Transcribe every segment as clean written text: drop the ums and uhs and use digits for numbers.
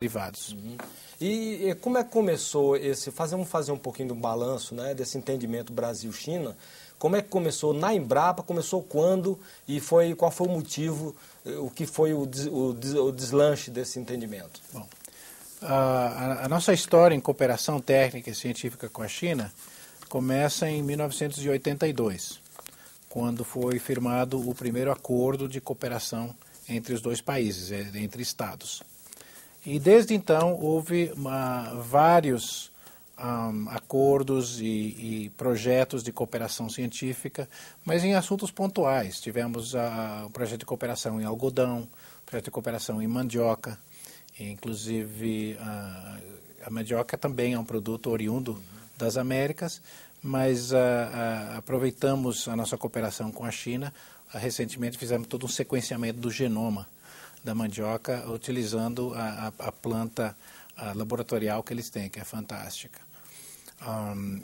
derivados. Uhum. E como é que começou vamos fazer um pouquinho do balanço, né, desse entendimento Brasil-China? Como é que começou na Embrapa, começou quando e qual foi o motivo, o que foi o deslanche desse entendimento? Bom, a nossa história em cooperação técnica e científica com a China começa em 1982, quando foi firmado o primeiro acordo de cooperação entre os dois países, entre estados. E desde então houve vários acordos e projetos de cooperação científica, mas em assuntos pontuais. Tivemos o projeto de cooperação em algodão, projeto de cooperação em mandioca, inclusive a mandioca também é um produto oriundo das Américas, mas aproveitamos a nossa cooperação com a China. Recentemente fizemos todo um sequenciamento do genoma da mandioca, utilizando a planta laboratorial que eles têm, que é fantástica.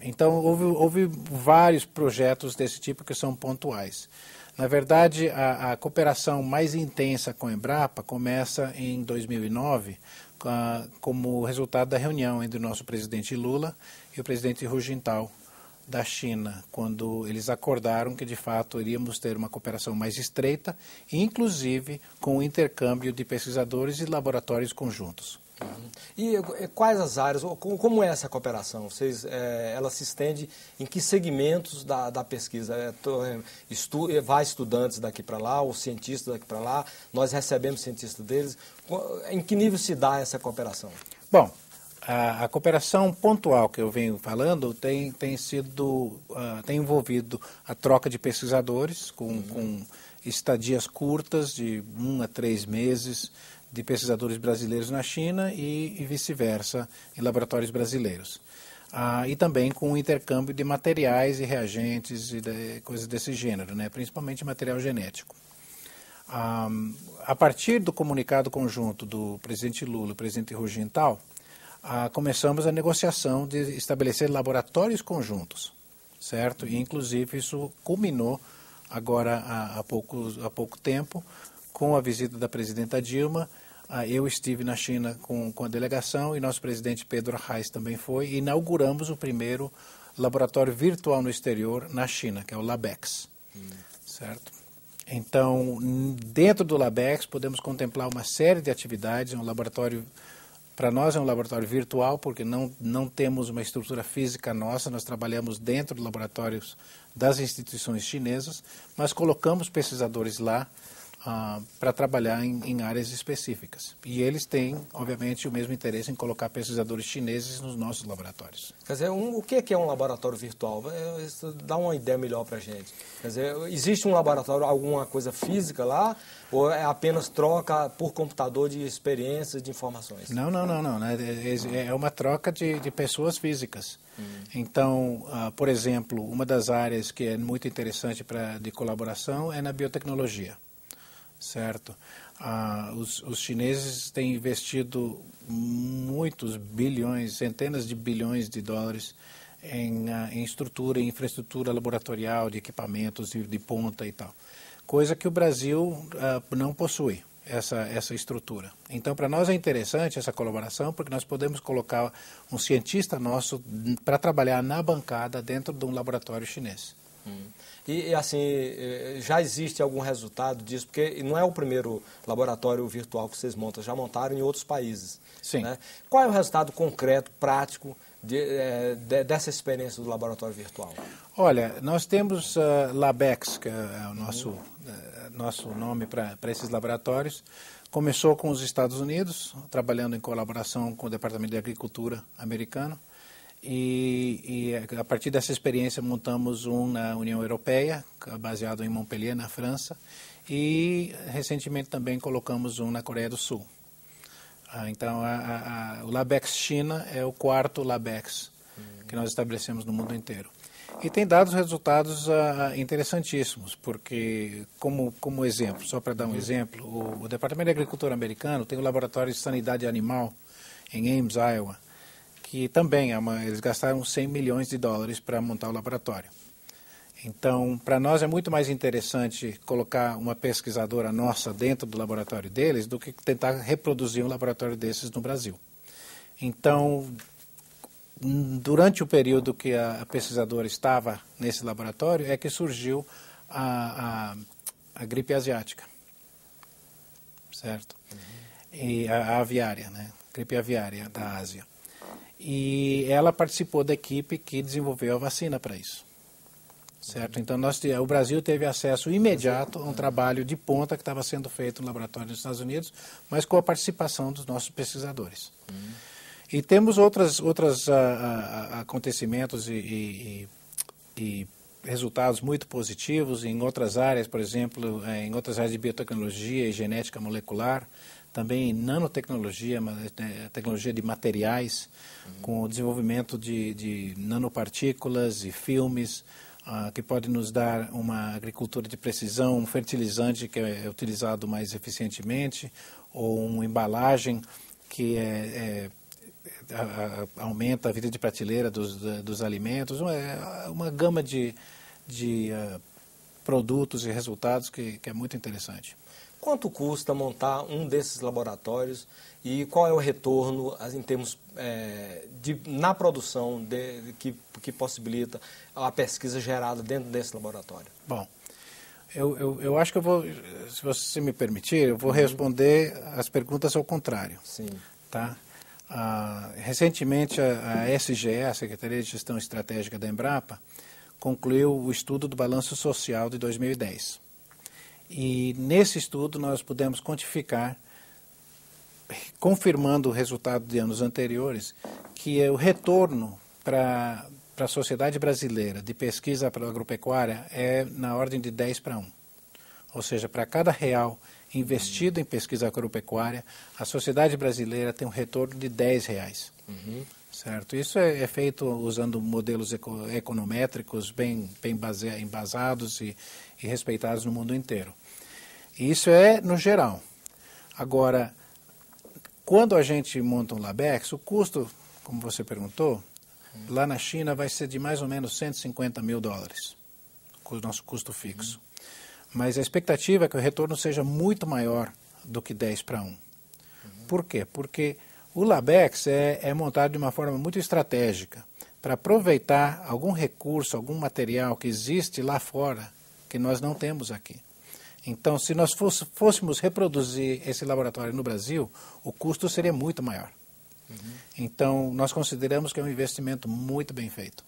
Então, houve vários projetos desse tipo que são pontuais. Na verdade, a cooperação mais intensa com a Embrapa começa em 2009, como resultado da reunião entre o nosso presidente Lula e o presidente Hu Jintao da China, quando eles acordaram que de fato iríamos ter uma cooperação mais estreita, inclusive com o intercâmbio de pesquisadores e laboratórios conjuntos. Uhum. E quais as áreas, como é essa cooperação? Ela se estende em que segmentos da pesquisa? Vai estudantes daqui para lá, ou cientistas daqui para lá, nós recebemos cientistas deles. Em que nível se dá essa cooperação? Bom, a cooperação pontual que eu venho falando tem envolvido a troca de pesquisadores com estadias curtas de 1 a 3 meses de pesquisadores brasileiros na China e vice-versa em laboratórios brasileiros. E também com o intercâmbio de materiais e reagentes e coisas desse gênero, né? Principalmente material genético. A partir do comunicado conjunto do presidente Lula e do presidente Hu Jintao, começamos a negociação de estabelecer laboratórios conjuntos, certo? E, inclusive, isso culminou agora há pouco tempo com a visita da presidenta Dilma. Eu estive na China com a delegação e nosso presidente Pedro Arraiz também foi, e inauguramos o primeiro laboratório virtual no exterior na China, que é o LabX, certo? Então, dentro do LabX podemos contemplar uma série de atividades. Um laboratório, para nós é um laboratório virtual, porque não temos uma estrutura física nossa, nós trabalhamos dentro de laboratórios das instituições chinesas, mas colocamos pesquisadores lá para trabalhar em áreas específicas. E eles têm, obviamente, o mesmo interesse em colocar pesquisadores chineses nos nossos laboratórios. Quer dizer, o que é um laboratório virtual? Isso dá uma ideia melhor para a gente. Quer dizer, existe um laboratório, alguma coisa física lá, ou é apenas troca por computador de experiências, de informações? Não. É uma troca de pessoas físicas. Então, por exemplo, uma das áreas que é muito interessante de colaboração é na biotecnologia. Certo? Os chineses têm investido muitos bilhões, centenas de bilhões de dólares em estrutura, em infraestrutura laboratorial, de equipamentos de ponta e tal. Coisa que o Brasil não possui, essa estrutura. Então, para nós é interessante essa colaboração, porque nós podemos colocar um cientista nosso para trabalhar na bancada dentro de um laboratório chinês. E assim, já existe algum resultado disso? Porque não é o primeiro laboratório virtual que vocês montam, já montaram em outros países. Sim. Né? Qual é o resultado concreto, prático, dessa experiência do laboratório virtual? Olha, nós temos LabX, que é o nosso nome para esses laboratórios. Começou com os Estados Unidos, trabalhando em colaboração com o Departamento de Agricultura americano. E a partir dessa experiência montamos um na União Europeia, baseado em Montpellier, na França, e recentemente também colocamos um na Coreia do Sul. Então o LabX China é o 4º LabX que nós estabelecemos no mundo inteiro. E tem dado resultados interessantíssimos, porque, como exemplo, só para dar um exemplo, o Departamento de Agricultura americano tem o Laboratório de Sanidade Animal em Ames, Iowa, que também eles gastaram 100 milhões de dólares para montar o laboratório. Então, para nós é muito mais interessante colocar uma pesquisadora nossa dentro do laboratório deles do que tentar reproduzir um laboratório desses no Brasil. Então, durante o período que a pesquisadora estava nesse laboratório, é que surgiu a gripe asiática, certo? E a aviária, né? Gripe aviária da Ásia. E ela participou da equipe que desenvolveu a vacina para isso. Certo? Então, o Brasil teve acesso imediato a um trabalho de ponta que estava sendo feito no laboratório dos Estados Unidos, mas com a participação dos nossos pesquisadores. E temos outros acontecimentos e resultados muito positivos em outras áreas, por exemplo, em outras áreas de biotecnologia e genética molecular, também em nanotecnologia, tecnologia de materiais, com o desenvolvimento de nanopartículas e filmes, que pode nos dar uma agricultura de precisão, um fertilizante que é utilizado mais eficientemente, ou uma embalagem que aumenta a vida de prateleira dos alimentos, uma gama de produtos e resultados que é muito interessante. Quanto custa montar um desses laboratórios e qual é o retorno em termos na produção que possibilita a pesquisa gerada dentro desse laboratório? Bom, eu acho que eu vou, se você me permitir, eu vou responder as perguntas ao contrário. Sim. Tá? Recentemente a SGE, a Secretaria de Gestão Estratégica da Embrapa, concluiu o estudo do balanço social de 2010. E nesse estudo nós pudemos quantificar, confirmando o resultado de anos anteriores, que o retorno para a sociedade brasileira de pesquisa para a agropecuária é na ordem de 10:1. Ou seja, para cada real investido em pesquisa agropecuária, a sociedade brasileira tem um retorno de R$10. Certo? Isso é feito usando modelos econométricos bem embasados e respeitados no mundo inteiro. Isso é no geral. Agora, quando a gente monta um Labex, o custo, como você perguntou, lá na China vai ser de mais ou menos $150 mil, o nosso custo fixo. Mas a expectativa é que o retorno seja muito maior do que 10:1. Por quê? Porque o Labex é montado de uma forma muito estratégica para aproveitar algum recurso, algum material que existe lá fora que nós não temos aqui. Então, se nós fôssemos reproduzir esse laboratório no Brasil, o custo seria muito maior. Então, nós consideramos que é um investimento muito bem feito.